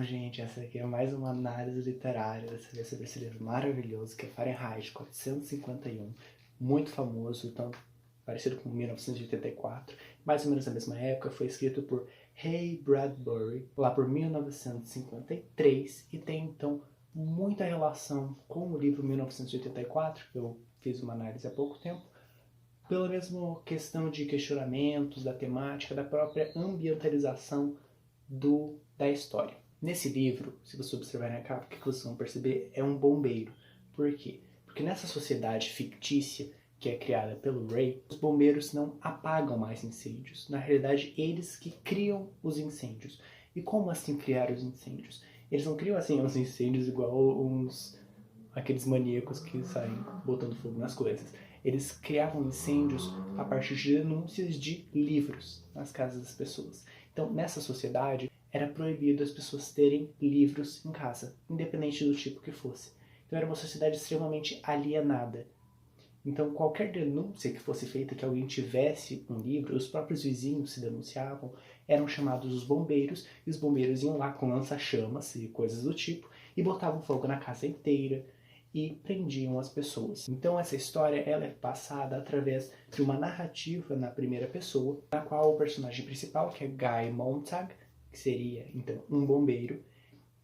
gente, essa aqui é mais uma análise literária dessa vez sobre esse livro maravilhoso que é Fahrenheit 451, muito famoso, tão parecido com 1984, mais ou menos na mesma época, foi escrito por Ray Bradbury, lá por 1953, e tem então muita relação com o livro 1984, que eu fiz uma análise há pouco tempo, pela mesma questão de questionamentos, da temática, da própria ambientalização da história. Nesse livro, se você observar na capa, o que vocês vão perceber é um bombeiro. Por quê? Porque nessa sociedade fictícia que é criada pelo Ray, os bombeiros não apagam mais incêndios. Na realidade, eles que criam os incêndios. E como assim criar os incêndios? Eles não criam assim uns incêndios igual aqueles maníacos que saem botando fogo nas coisas. Eles criavam incêndios a partir de denúncias de livros nas casas das pessoas. Então, nessa sociedade, era proibido as pessoas terem livros em casa, independente do tipo que fosse. Então, era uma sociedade extremamente alienada. Então, qualquer denúncia que fosse feita que alguém tivesse um livro, os próprios vizinhos se denunciavam, eram chamados os bombeiros, e os bombeiros iam lá com lança-chamas e coisas do tipo, e botavam fogo na casa inteira, e prendiam as pessoas. Então essa história ela é passada através de uma narrativa na primeira pessoa, na qual o personagem principal, que é Guy Montag, que seria então um bombeiro,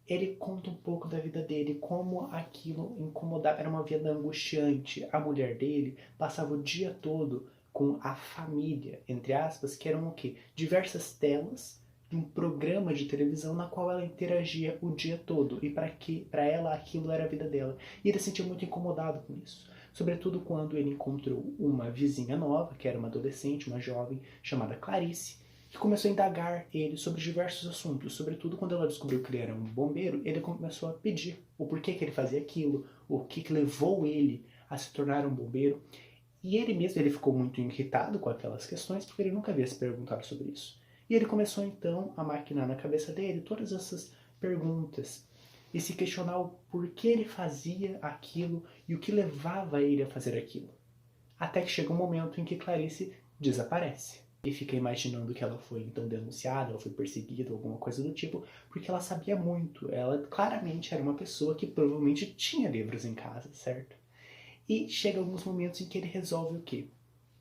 ele conta um pouco da vida dele, como aquilo incomodava, era uma vida angustiante. A mulher dele passava o dia todo com a família, entre aspas, que eram o quê? Diversas telas de um programa de televisão na qual ela interagia o dia todo, e para ela aquilo era a vida dela. E ele se sentia muito incomodado com isso, sobretudo quando ele encontrou uma vizinha nova, que era uma adolescente, uma jovem, chamada Clarice, que começou a indagar ele sobre diversos assuntos, sobretudo quando ela descobriu que ele era um bombeiro, ele começou a pedir o porquê que ele fazia aquilo, o que levou ele a se tornar um bombeiro. E ele mesmo ele ficou muito irritado com aquelas questões, porque ele nunca havia se perguntado sobre isso. E ele começou então a maquinar na cabeça dele todas essas perguntas e se questionar o porquê ele fazia aquilo e o que levava ele a fazer aquilo. Até que chega um momento em que Clarice desaparece. E fica imaginando que ela foi então denunciada, ela foi perseguida, alguma coisa do tipo, porque ela sabia muito. Ela claramente era uma pessoa que provavelmente tinha livros em casa, certo? E chega alguns momentos em que ele resolve o quê?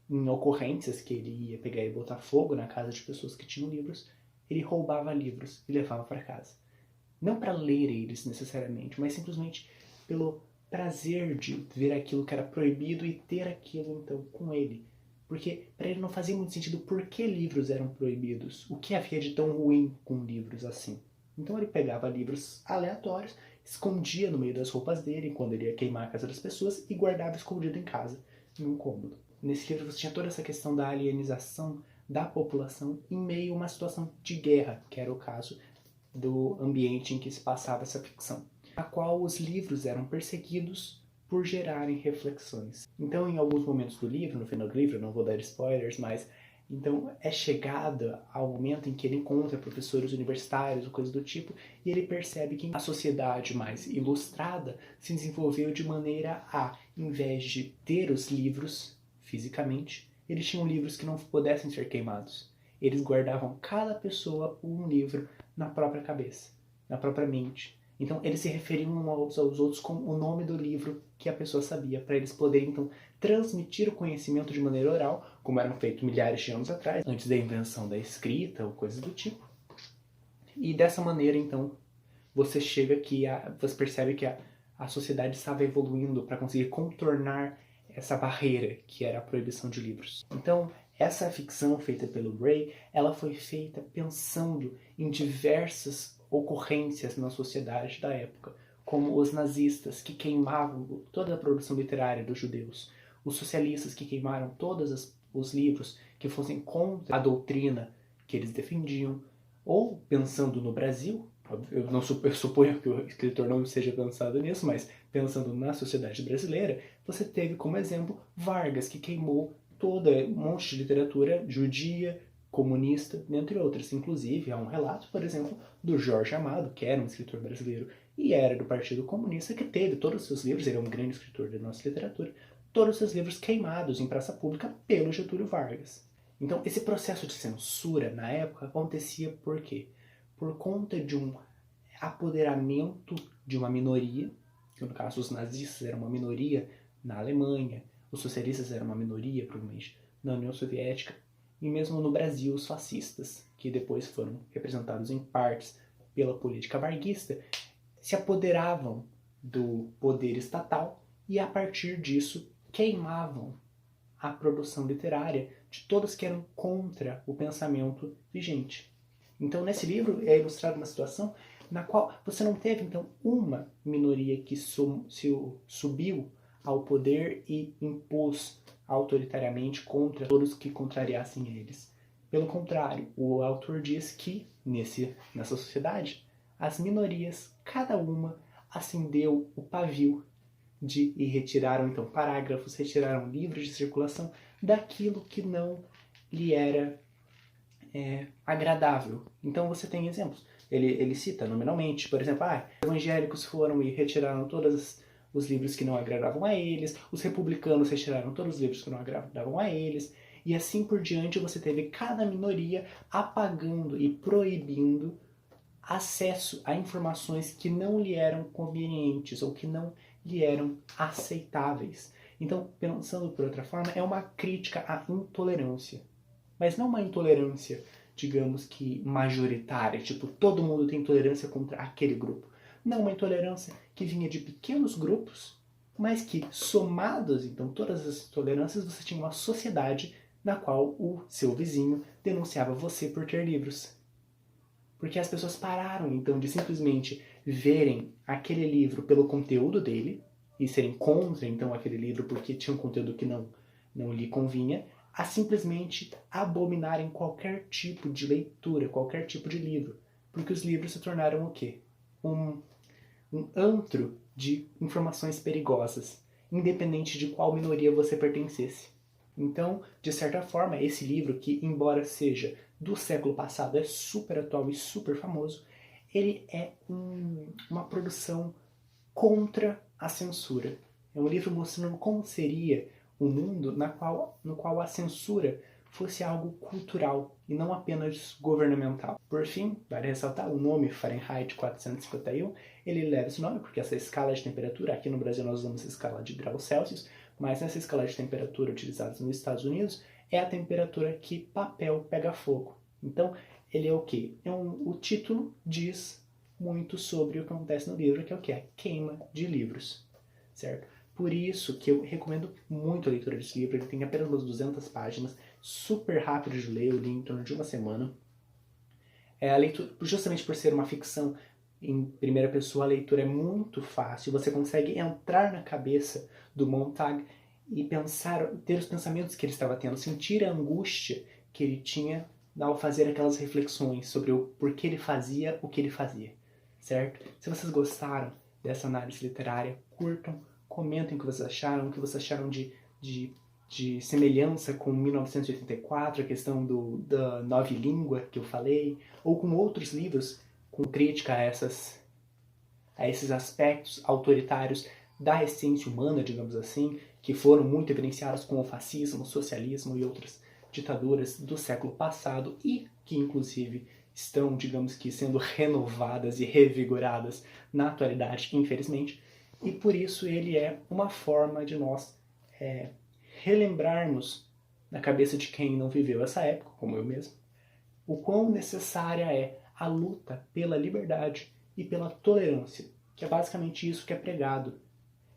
Em ocorrências que ele ia pegar e botar fogo na casa de pessoas que tinham livros, ele roubava livros e levava para casa. Não para ler eles necessariamente, mas simplesmente pelo prazer de ver aquilo que era proibido e ter aquilo então com ele. Porque para ele não fazia muito sentido por que livros eram proibidos, o que havia de tão ruim com livros assim. Então ele pegava livros aleatórios, escondia no meio das roupas dele quando ele ia queimar a casa das pessoas e guardava escondido em casa, em um cômodo. Nesse livro você tinha toda essa questão da alienização da população em meio a uma situação de guerra, que era o caso do ambiente em que se passava essa ficção, a qual os livros eram perseguidos por gerarem reflexões. Então, em alguns momentos do livro, no final do livro, não vou dar spoilers, mas então é chegada ao momento em que ele encontra professores universitários ou coisa do tipo, e ele percebe que a sociedade mais ilustrada se desenvolveu de maneira a, em vez de ter os livros fisicamente, eles tinham livros que não pudessem ser queimados. Eles guardavam cada pessoa um livro na própria cabeça, na própria mente. Então eles se referiam uns aos outros com o nome do livro que a pessoa sabia, para eles poderem então transmitir o conhecimento de maneira oral, como eram feito milhares de anos atrás, antes da invenção da escrita ou coisas do tipo. E dessa maneira então você chega que você percebe que a sociedade estava evoluindo para conseguir contornar essa barreira que era a proibição de livros. Então, essa ficção feita pelo Ray, ela foi feita pensando em diversas ocorrências na sociedade da época, como os nazistas que queimavam toda a produção literária dos judeus, os socialistas que queimaram todos os livros que fossem contra a doutrina que eles defendiam, ou pensando no Brasil, eu suponho que o escritor não esteja pensado nisso, mas pensando na sociedade brasileira, você teve como exemplo Vargas, que queimou toda um monte de literatura judia, comunista, dentre outras. Inclusive, há um relato, por exemplo, do Jorge Amado, que era um escritor brasileiro e era do Partido Comunista, que teve todos os seus livros, ele é um grande escritor da nossa literatura, todos os seus livros queimados em praça pública pelo Getúlio Vargas. Então, esse processo de censura, na época, acontecia por quê? Por conta de um apoderamento de uma minoria, que no caso os nazistas eram uma minoria na Alemanha, os socialistas eram uma minoria, provavelmente, na União Soviética, e mesmo no Brasil os fascistas, que depois foram representados em partes pela política varguista, se apoderavam do poder estatal e a partir disso queimavam a produção literária de todos que eram contra o pensamento vigente. Então nesse livro é ilustrada uma situação na qual você não teve então uma minoria que subiu ao poder e impôs autoritariamente contra todos que contrariassem eles. Pelo contrário, o autor diz que nessa sociedade as minorias, cada uma, acendeu o pavio e retiraram então parágrafos, retiraram livros de circulação daquilo que não lhe era agradável. Então você tem exemplos. Ele cita nominalmente, por exemplo, evangélicos foram e retiraram todos os livros que não agradavam a eles, os republicanos retiraram todos os livros que não agradavam a eles, e assim por diante você teve cada minoria apagando e proibindo acesso a informações que não lhe eram convenientes ou que não lhe eram aceitáveis. Então, pensando por outra forma, é uma crítica à intolerância. Mas não uma intolerância, digamos que majoritária, tipo, todo mundo tem intolerância contra aquele grupo. Não, uma intolerância que vinha de pequenos grupos, mas que, somados, então, todas as intolerâncias, você tinha uma sociedade na qual o seu vizinho denunciava você por ter livros. Porque as pessoas pararam, então, de simplesmente verem aquele livro pelo conteúdo dele e serem contra, então, aquele livro porque tinha um conteúdo que não lhe convinha, a simplesmente abominarem qualquer tipo de leitura, qualquer tipo de livro. Porque os livros se tornaram o quê? Um antro de informações perigosas, independente de qual minoria você pertencesse. Então, de certa forma, esse livro, que embora seja do século passado, é super atual e super famoso, ele é uma produção contra a censura. É um livro mostrando como seria um mundo no qual a censura fosse algo cultural e não apenas governamental. Por fim, vale ressaltar o nome Fahrenheit 451, ele leva esse nome porque essa escala de temperatura, aqui no Brasil nós usamos a escala de graus Celsius, mas nessa escala de temperatura utilizada nos Estados Unidos, é a temperatura que papel pega fogo. Então, ele é o quê? O título diz muito sobre o que acontece no livro, que é o quê? A queima de livros, certo? Por isso que eu recomendo muito a leitura desse livro, ele tem apenas umas 200 páginas, super rápido de ler, eu li em torno de uma semana. A leitura, justamente por ser uma ficção em primeira pessoa, a leitura é muito fácil, você consegue entrar na cabeça do Montag e ter os pensamentos que ele estava tendo, sentir a angústia que ele tinha ao fazer aquelas reflexões sobre o porquê ele fazia o que ele fazia, certo? Se vocês gostaram dessa análise literária, curtam, comentem o que vocês acharam de semelhança com 1984, a questão da nova língua que eu falei, ou com outros livros com crítica a esses aspectos autoritários da essência humana, digamos assim, que foram muito evidenciados com o fascismo, o socialismo e outras ditaduras do século passado e que, inclusive, estão, digamos que, sendo renovadas e revigoradas na atualidade, infelizmente. E por isso ele é uma forma de nós relembrarmos na cabeça de quem não viveu essa época, como eu mesmo, o quão necessária é a luta pela liberdade e pela tolerância, que é basicamente isso que é pregado.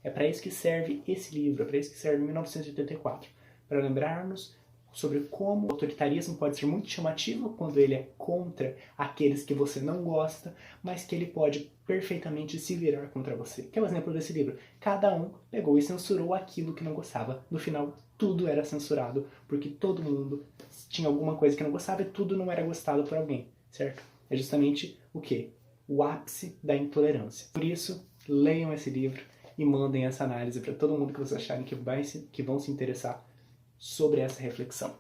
É para isso que serve esse livro, é para isso que serve 1984, para lembrar-nos sobre como o autoritarismo pode ser muito chamativo quando ele é contra aqueles que você não gosta, mas que ele pode perfeitamente se virar contra você. Que é o exemplo desse livro. Cada um pegou e censurou aquilo que não gostava. No final, tudo era censurado, porque todo mundo tinha alguma coisa que não gostava e tudo não era gostado por alguém, certo? É justamente o quê? O ápice da intolerância. Por isso, leiam esse livro e mandem essa análise para todo mundo que vocês acharem que vão se interessar sobre essa reflexão.